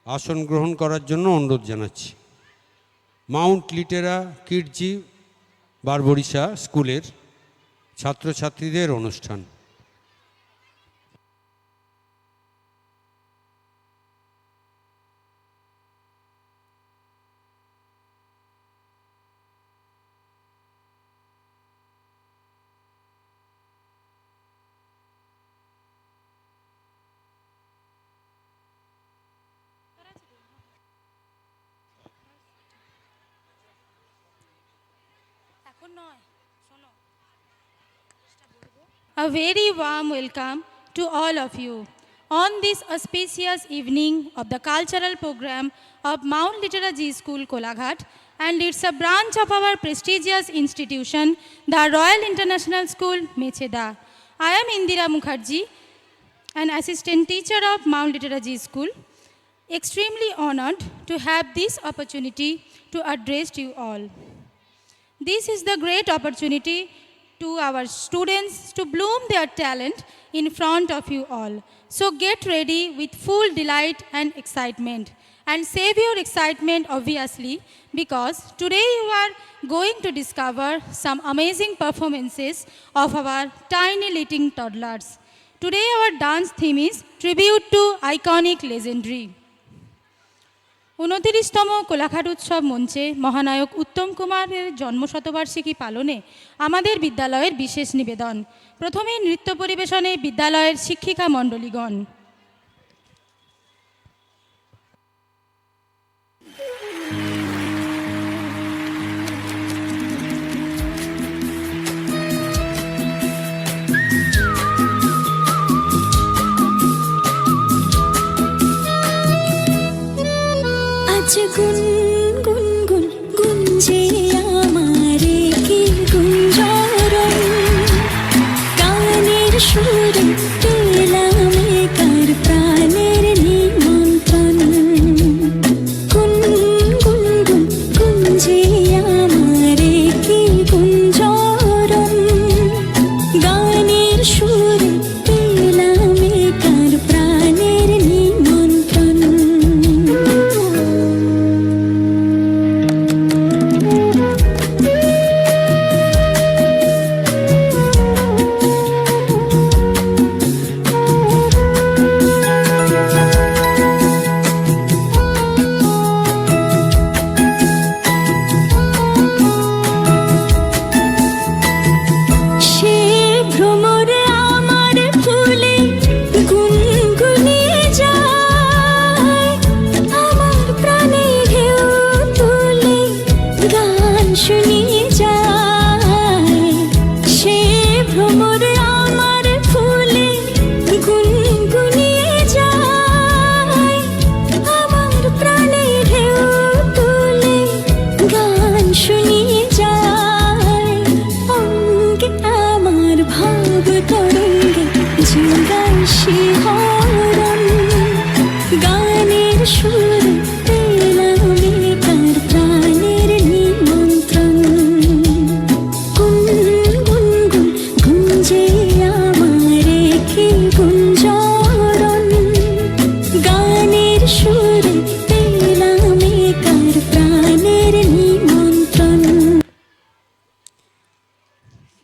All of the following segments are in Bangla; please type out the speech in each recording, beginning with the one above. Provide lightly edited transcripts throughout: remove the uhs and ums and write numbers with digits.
আসন গ্রহণ করার জন্য অনুরোধ জানাচ্ছি। মাউন্ট লিটেরা কিডজি বারবরিশা স্কুলের ছাত্রছাত্রীদের অনুষ্ঠান। A very warm welcome to all of you on this auspicious evening of the cultural program of Mount Litera G School, Kolaghat, and it's a branch of our prestigious institution, the Royal International School, Mecheda. I am Indira Mukherjee, an assistant teacher of Mount Litera G School, extremely honored to have this opportunity to address you all. This is the great opportunity to our students to bloom their talent in front of you all. So get ready with full delight and excitement. And save your excitement obviously, because today you are going to discover some amazing performances of our tiny little toddlers. Today our dance theme is Tribute to Iconic Legendary. 29তম Kolaghat উৎসব মঞ্চে মহানায়ক উত্তম কুমারের জন্মশতবার্ষিকী পালনে আমাদের বিদ্যালয়ের বিশেষ নিবেদন। প্রথমেই নৃত্য পরিবেশনে বিদ্যালয়ের শিক্ষিকা মণ্ডলীগণ। গুন গুন গুন গুঞ্জে আমারে কি গুঞ্জরণ, গানের সুরে পেলাম কার প্রাণের নিমন্ত্রণ। গুন গুন গুন গুঞ্জে আমারে কি গুঞ্জরণ, গানের সুরে পেলাম কার প্রাণের নিমন্ত্রণ।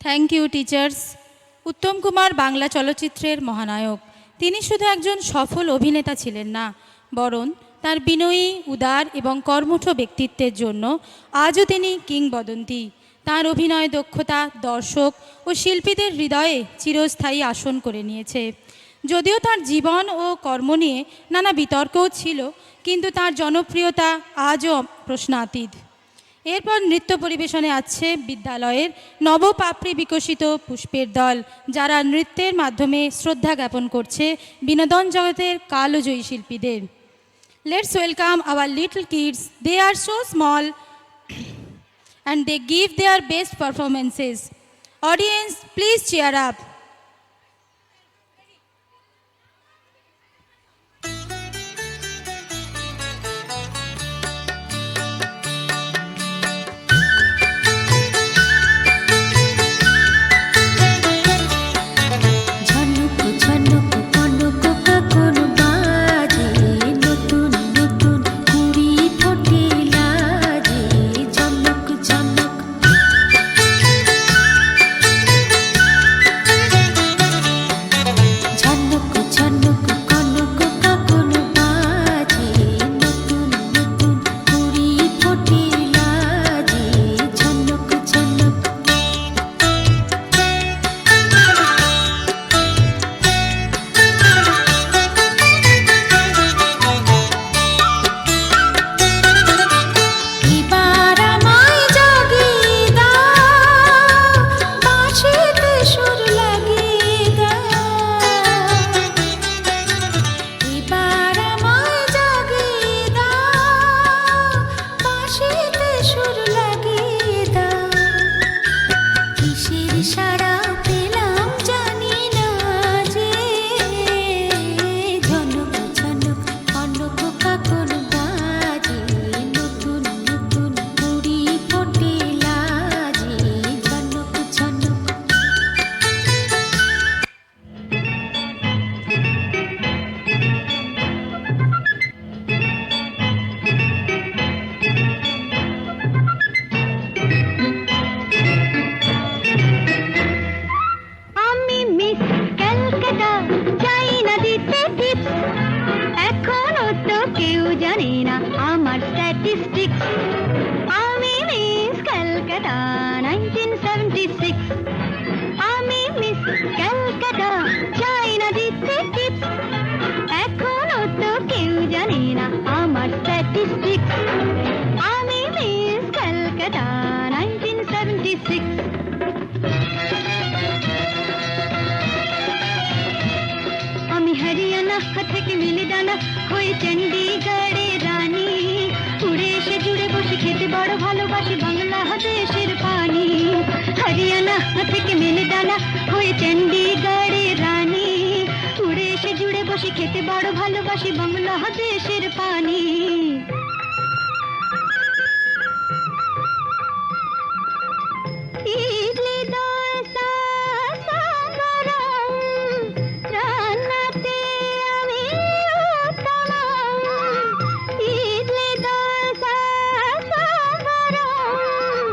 Thank you teachers. Uttam Kumar Bangla চলচ্চিত্রের মহানায়ক। তিনি শুধু একজন সফল অভিনেতা ছিলেন না, বরং তার বিনয়ী, উদার এবং কর্মঠ ব্যক্তিত্বের জন্য আজও তিনি কিংবদন্তি। তার অভিনয় দক্ষতা দর্শক ও শিল্পীদের হৃদয়ে চিরস্থায়ী আসন করে নিয়েছে। যদিও তার জীবন ও কর্ম নিয়ে নানা বিতর্কও ছিল, কিন্তু তার জনপ্রিয়তা আজও প্রশ্নাতীত। এরপর নৃত্য পরিবেশনে আছে বিদ্যালয়ের নবপাপড়ি বিকশিত পুষ্পের দল, যারা নৃত্যের মাধ্যমে শ্রদ্ধা জ্ঞাপন করছে বিনোদন জগতের কালজয়ী শিল্পীদের। Let's welcome our little kids. They are so small and they give their best performances. Audience, please cheer up. ঝনক ঝনক কনক কাকর বাজে, নতুন নতুন জানে না আমার স্ট্যাটিস্টিক্স। আমি মিস ক্যালকাটা 1976, আমি মিস ক্যালকাটা, চাই না দিতে টিপস। এখনো তো কেউ জানে না আমার স্ট্যাটিস্টিক্স। আমি মিস ক্যালকাটা 1976। আমি হরিয়ানা থেকে মিলিদানা হয়ে চণ্ডীগড়ের রানী, উড়ে এসে জুড়ে বসে খেতে বড় ভালোবাসি বাংলাদেশের পানি। হরিয়ানা থেকে মিলিদানা হয়ে চণ্ডীগড়ের রানী, উড়ে এসে জুড়ে বসে খেতে বড় ভালোবাসি বাংলাদেশের পানি। ইডলি দোসা সাম্বরম, রান্নাতে আমি উত্তম। ইডলি দোসা সাম্বরম,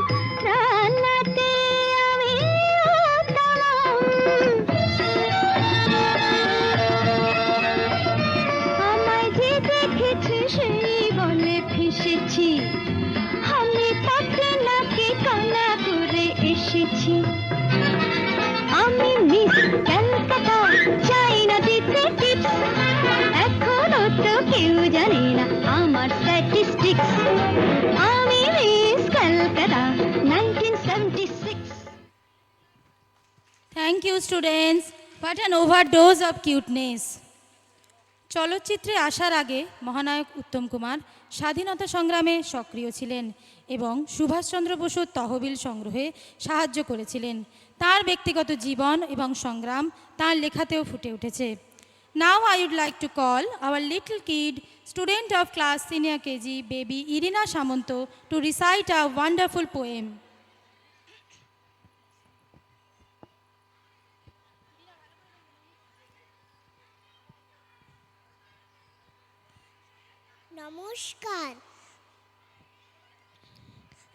রান্নাতে আমি উত্তম। আমায় যে দেখেছে সেই বলে ফেসেছি, আমি তাকে নাকি কানা করে এসেছি। আমি মিস ক্যালকাটা, চাই না দিতে টিপস। এখনো তো কেউ জানে না আমার স্ট্যাটিস্টিক্স। আমি miss Calcutta 1976। Thank you, students. What an overdose of cuteness. চলচ্চিত্রে আসার আগে মহানায়ক উত্তম কুমার স্বাধীনতা সংগ্রামে সক্রিয় ছিলেন এবং সুভাষচন্দ্র বসুর তহবিল সংগ্রহে সাহায্য করেছিলেন। তার ব্যক্তিগত জীবন এবং সংগ্রাম তার লেখাতেও ফুটে উঠেছে। Now I would like to call our little kid, student of class senior KG, baby Irina Samanta, to recite a wonderful poem. নমস্কার।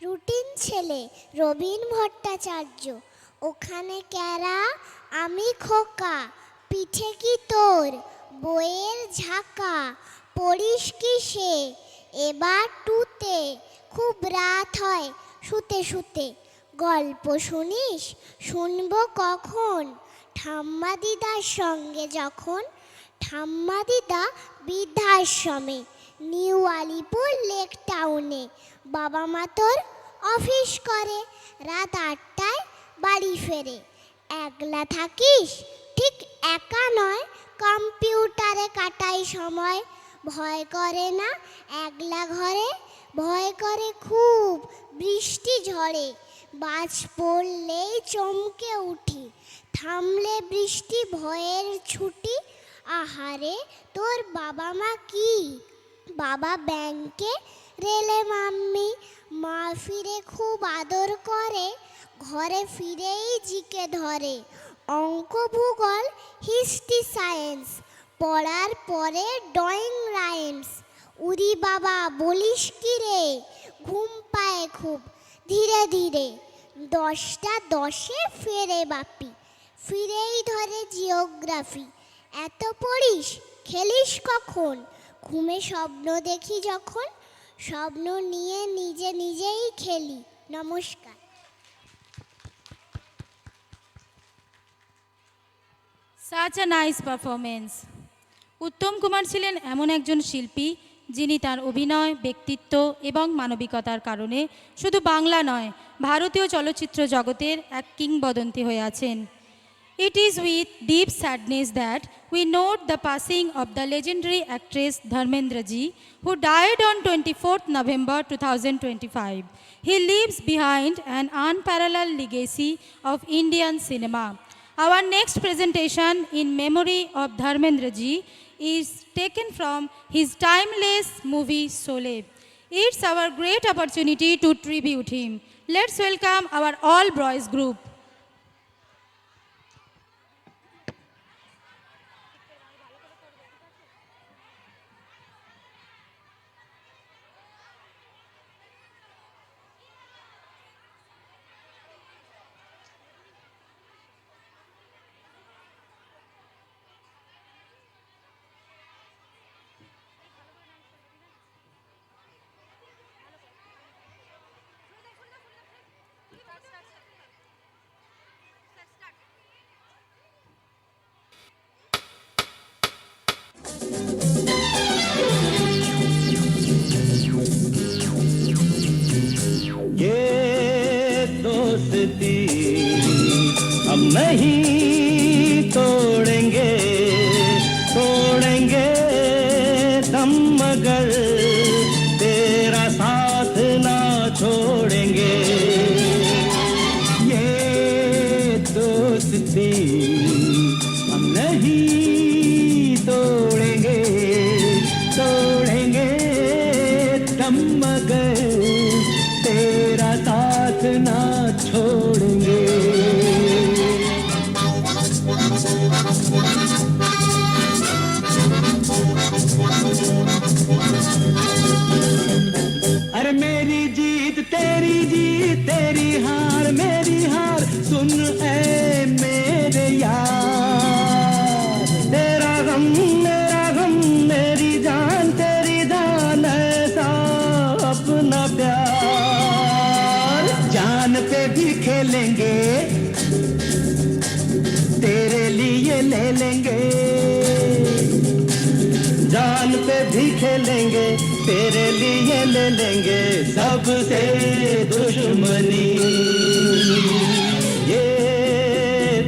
রুটিন ছেলে রবীন ভট্টাচার্য, ওখানে ক্যারা আমি খোকা, পিঠে কি তোর বইয়ের ঝাঁকা, পড়িস কিসে এবার টুতে, খুব রাত হয় শুতে শুতে, গল্প শুনিস শুনবো কখন, ঠাম্মা দিদার সঙ্গে যখন, ঠাম্মা দিদা বৃদ্ধাশ্রমে, নিউ আলিপুর লেক টাউনে, বাবা মা তোর অফিস করে, রাত 8টায় বাড়ি ফেরে। একলা থাকিস ঠিক একা নয়, কম্পিউটারে কাটাই সময়, ভয় করে না একলা ঘরে, ভয় করে খুব বৃষ্টি ঝড়ে, বাজ পড়লেই চমকে উঠি, থামলে বৃষ্টি ভয়ের ছুটি। আহারে তোর বাবা মা কি, বাবা ব্যাংকে, রেলে মাম্মি, মা ফিরে খুব আদর করে, ঘরে ফিরেই জিকে ধরে, অঙ্ক ভূগোল হিস্ট্রি সায়েন্স, পড়ার পরে ড্রয়িং রাইমস। উরি বাবা বলিস কি রে, ঘুম পায় খুব ধীরে ধীরে, 10টা 10-এ ফেরে বাপি, ফিরেই ধরে জিওগ্রাফি। এত পড়িস খেলিস কখন, ঘুমে স্বপ্ন দেখি যখন, স্বপ্ন নিয়ে নিজে নিজেই খেলি। নমস্কার। Such a nice performance. Uttam Kumar ছিলেন এমন একজন শিল্পী যিনি তার অভিনয়, ব্যক্তিত্ব এবং মানবিকতার কারণে শুধু বাংলা নয়, ভারতীয় চলচ্চিত্র জগতের এক কিংবদন্তি হয়ে আছেন। It is with deep sadness that we note the passing of the legendary actress Dharmendra Ji, who died on 24th November 2025. He leaves behind an unparalleled legacy of Indian cinema. Our next presentation in memory of Dharmendra Ji is taken from his timeless movie Sholay. It's our great opportunity to tribute him. Let's welcome our all boys group. थम मगर तेरा साथ ना छोड़ेंगे। अरे मेरी जीत तेरी हार मेरी हार, सुन ऐ मेरे यार। तेरा गम मेरी जान तेरी जान, ऐसा अपना प्यार। जान पे भी खेलेंगे तेरे लिए ले लेंगे, जान पे भी खेलेंगे तेरे लिए ले लेंगे। सबसे दुश्मनी ये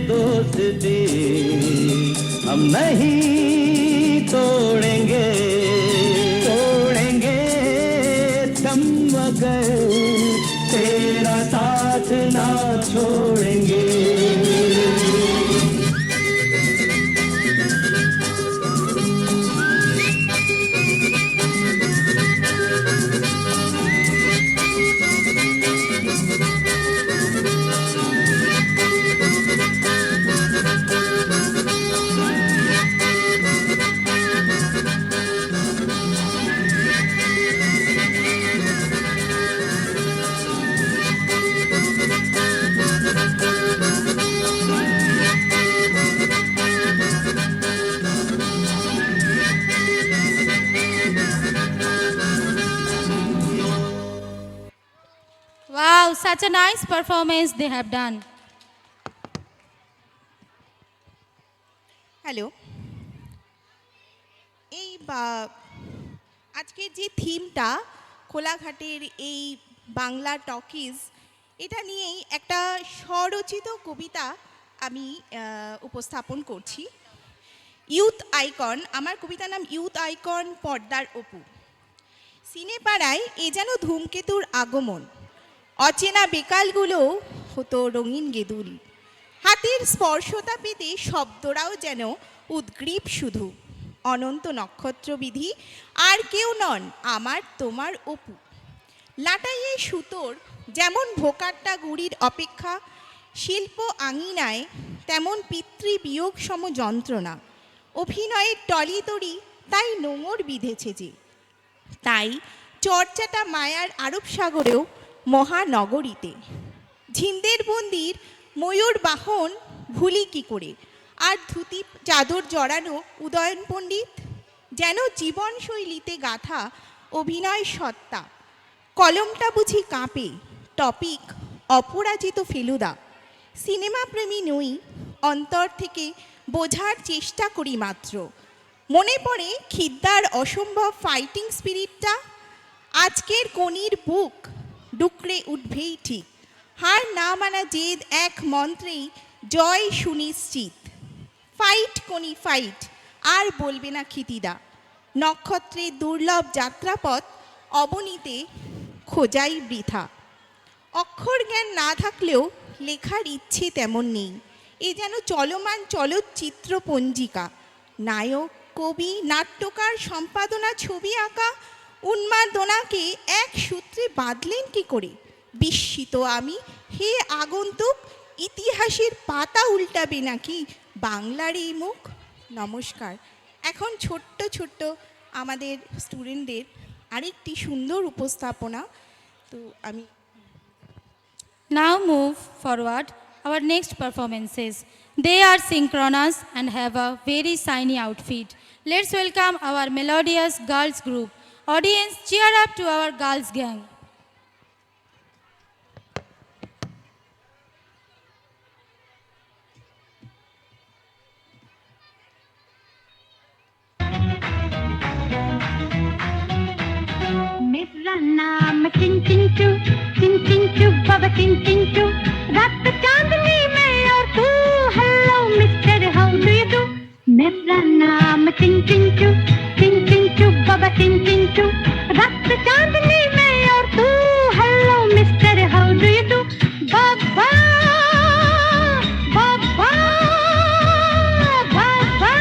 दोस्ती हम नहीं तोड़ेंगे, तोड़ेंगे थम मगर तेरा साथ ना छोड़ेंगे। Wow, such a nice performance they have done. Hello, এই আজকের যে থিমটা কোলাঘাটের এই বাংলা টকিজ, এটা নিয়েই একটা স্বরচিত কবিতা আমি উপস্থাপন করছি। ইউথ আইকন, আমার কবিতার নাম ইউথ আইকন পর্দার অপু। সিনেপাড়ায় এ যেন ধূমকেতুর আগমন, অচেনা বেকালগুলো হতো রঙিন গেদুল। হাতের স্পর্শতা পেতে শব্দরাও যেন উদ্গ্রীব শুধু। অনন্ত নক্ষত্রবিধি আর কেউ নন আমার তোমার অপু। লাটাইয়ে সুতোর যেমন ভোকাট্টা গুড়ির অপেক্ষা, শিল্প আঙিনায় তেমন পিতৃবিয়োগ সম যন্ত্রণা। অভিনয়ের টলিতড়ি তাই নোঙর বিঁধেছে যে, তাই চর্চাটা মায়ার আরব সাগরেও মহানগরীতে। ঝিন্দের বন্দির ময়ূর বাহন ভুলি কি করে, আর ধুতি চাদর জড়ানো উদয়ন পণ্ডিত যেন জীবনশৈলীতে গাথা অভিনয় সত্তা। কলমটা বুঝি কাঁপে, টপিক অপরাজিত ফেলুদা। সিনেমা প্রেমী নই, অন্তর থেকে বোঝার চেষ্টা করি মাত্র। মনে পড়ে খিদ্দার অসম্ভব ফাইটিং স্পিরিটটা। আজকের কনির বুক ডুকরে উঠবেই ঠিক, হার না মানা জেদ এক মন্ত্রেই জয় সুনিশ্চিত। ফাইট কনি ফাইট, আর বলবে না ক্ষিতিদা। নক্ষত্রের দুর্লভ যাত্রাপথ অবনীতে খোঁজাই বৃথা। অক্ষর জ্ঞান না থাকলেও লেখার ইচ্ছে তেমন নেই। এ যেন চলমান চলচ্চিত্র পঞ্জিকা। নায়ক, কবি, নাট্যকার, সম্পাদনা, ছবি আঁকা, উন্মাদনাকে এক সূত্রে বাঁধলেন কি করে? বিস্মিত আমি, হে আগন্তুক, ইতিহাসের পাতা উল্টাবে নাকি বাংলার এই মুখ? নমস্কার। এখন ছোট্ট ছোট্ট আমাদের স্টুডেন্টদের আরেকটি সুন্দর উপস্থাপনা। তো আমি Now move forward our next performances. They are synchronous and have a very shiny outfit. Let's welcome our melodious girls group. Audience, cheer up to our girls gang. मेरा नाम चिंचिंचू, चिंचिंचू बाबा चिंचिंचू। रात चांदनी में और तू, hello mister how do you do. मेरा नाम चिंचिंचू, चिंचिंचू बाबा चिंचिंचू। रात चांदनी में और तू, hello mister how do you do. बाबा बाबा बाबा।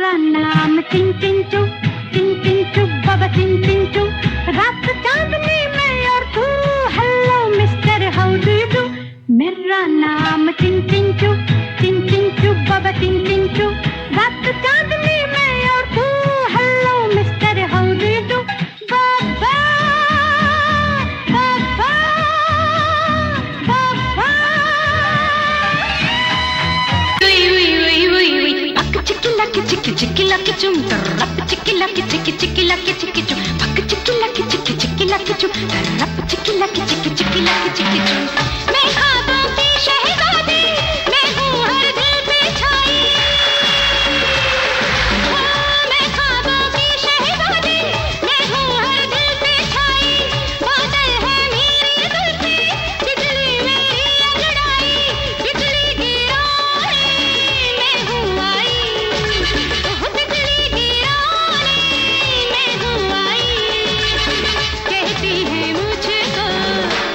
मेरा नाम चिन चिन चू, बाबा चिन चिन चू। रात चांदनी में और तू, hello mister how do you do. मेरा नाम चिन चिन चू, बाबा चिन चिन चू। रात चांदनी में और तू, hello mister how do you do. बाबा बाबा बाबा। चिक्की लकी चिक्की चिक्की लकी चुम, रप चिक्की लकी चिक्की चिक्की लकी चिक्की चुम, पक चिक्की लकी चिक्की चिक्की लकी चुम, रप चिक्की लकी चिक्की चिक्की लकी चिक्की चुम। मैं ख्वाबों की शहजादी, मैं हूँ हर दिल पे छाई। मैं ख्वाबों की शहजादी, मैं हूँ हर दिल पे छाई। बादल है मेरे दिल पे, बिजली मेरी अंगड़ाई। बिजली गिराने मैं हूँ आई, बिजली गिराने मैं हूँ आई। कहती है मुझको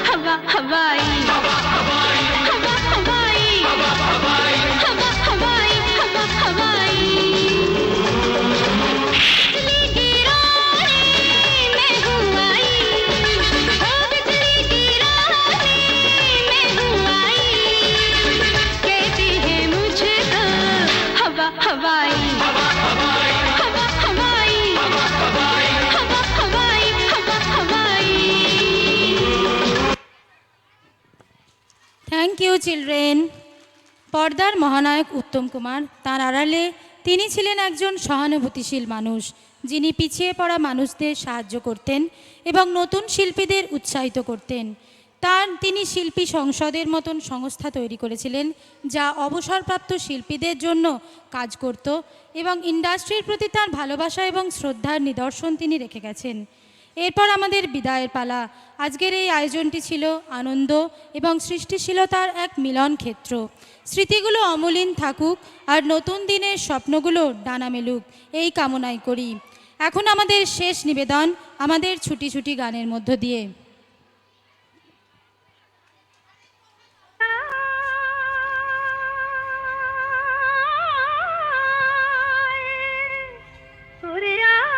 हवा हवाई, हवा हवाई, हवा हवाई, हवा हवाई, हवा हवाई, हवा हवाई। बिजली गिराने मैं हूँ आई, बिजली गिराने मैं हूँ आई। कहती है मुझको हवा हवाई, हवा हवाई, हवा हवाई, हवा हवाई, हवा हवाई, हवा हवाई। Thank you children. পর্দার মহানায়ক উত্তম কুমার, তার আড়ালে তিনি ছিলেন একজন সহানুভূতিশীল মানুষ, যিনি পিছিয়ে পড়া মানুষদের সাহায্য করতেন এবং নতুন শিল্পীদের উৎসাহিত করতেন। তিনি শিল্পী সংসদের মতন সংস্থা তৈরি করেছিলেন, যা অবসরপ্রাপ্ত শিল্পীদের জন্য কাজ করত এবং ইন্ডাস্ট্রির প্রতি তার ভালোবাসা এবং শ্রদ্ধার নিদর্শন তিনি রেখে গেছেন। এরপর আমাদের বিদায়ের পালা। আজকের এই আয়োজনটি ছিল আনন্দ এবং সৃষ্টিশীলতার এক মিলন ক্ষেত্র। স্মৃতিগুলো অমলিন থাকুক আর নতুন দিনের স্বপ্নগুলো ডানা মেলুক, এই কামনাই করি। এখন আমাদের শেষ নিবেদন আমাদের ছুটি ছুটি গানের মধ্য দিয়ে। ওরে আয়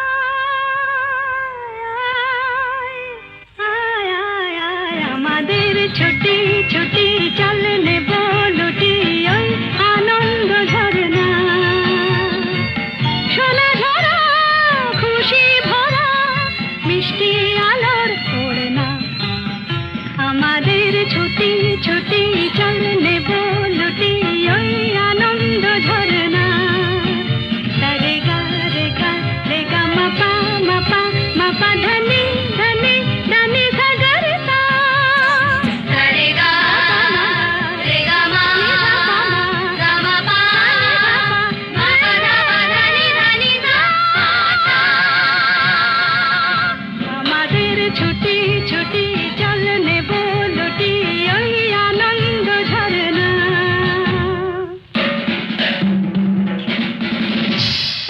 আয় আয়, আমাদের ছুটি ছুটি চল নেব লুটি ওই আনন্দ ঝরনা। সোনা ঝরা খুশি ভরা মিষ্টি আলোর ওড়না। আমাদের ছুটি ছুটি চল নেব লুটি ওই আনন্দ ঝরনা। রে গা রে গা রে গা মাপা মাপা মাপা ধনি ধনি ধনি সাগর সা। রে গা মা গা মা পা মা পা ধনি ধনি সা। আমাদের ছুটি ছুটি চল নেব লুটি ওই আনন্দ ঝরনা।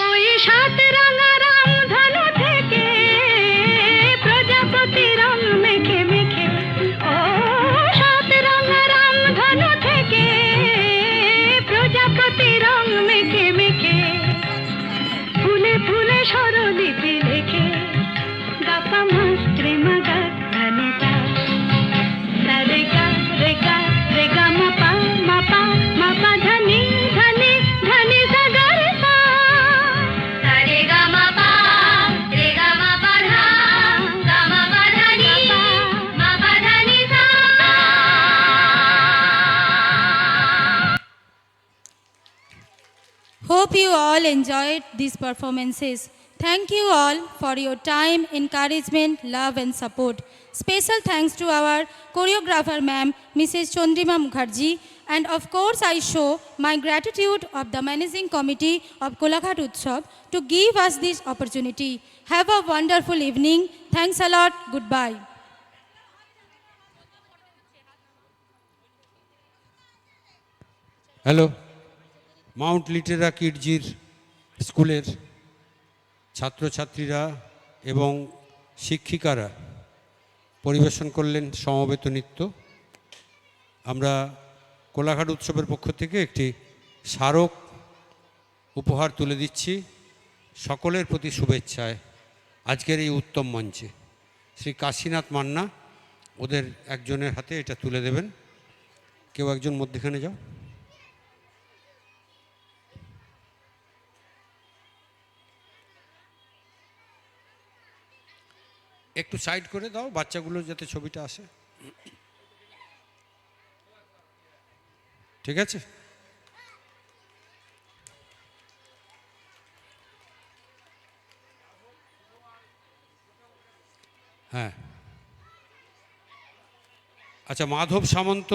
ওই সাত রাঙা রামধনু থেকে প্রজাপতি রং মেখে মেখে, ও সাত রাঙা রামধনু থেকে প্রজাপতি রং মেখে মেখে, ফুলে ফুলে স্বরলিপি লেখে গাপা মাস্ত্রে মাগা ধানিতা। রে গা রে গা রে গা মাপা মাপা মাপা ধনি ধনি ধনি সাগর সা। রে গা মাপা রে গা মাপা ধা গা মাপা ধনি মাপা ধনি সা। Hope you all enjoyed these performances. Thank you all for your time, encouragement, love and support. Special thanks to our choreographer ma'am, Mrs. Chandrima Mukherjee, and of course I show my gratitude of the managing committee of Kolaghat Utsav to give us this opportunity. Have a wonderful evening. Thanks a lot. Goodbye. Hello, mount Litera কিডজির স্কুলের ছাত্রছাত্রীরা এবং শিক্ষিকারা পরিবেশন করলেন সমবেত নৃত্য। আমরা কোলাঘাট উৎসবের পক্ষ থেকে একটি স্মারক উপহার তুলে দিচ্ছি। সকলের প্রতি শুভেচ্ছায় আজকের এই উত্তম মঞ্চে শ্রী কাশীনাথ মান্না ওদের একজনের হাতে এটা তুলে দেবেন। কেউ একজন মধ্যখানে যাও। একটু সাইড করে দাও, বাচ্চাগুলো যাতে ছবিটা আসে। ঠিক আছে? হ্যাঁ, আচ্ছা, মাধব সামন্ত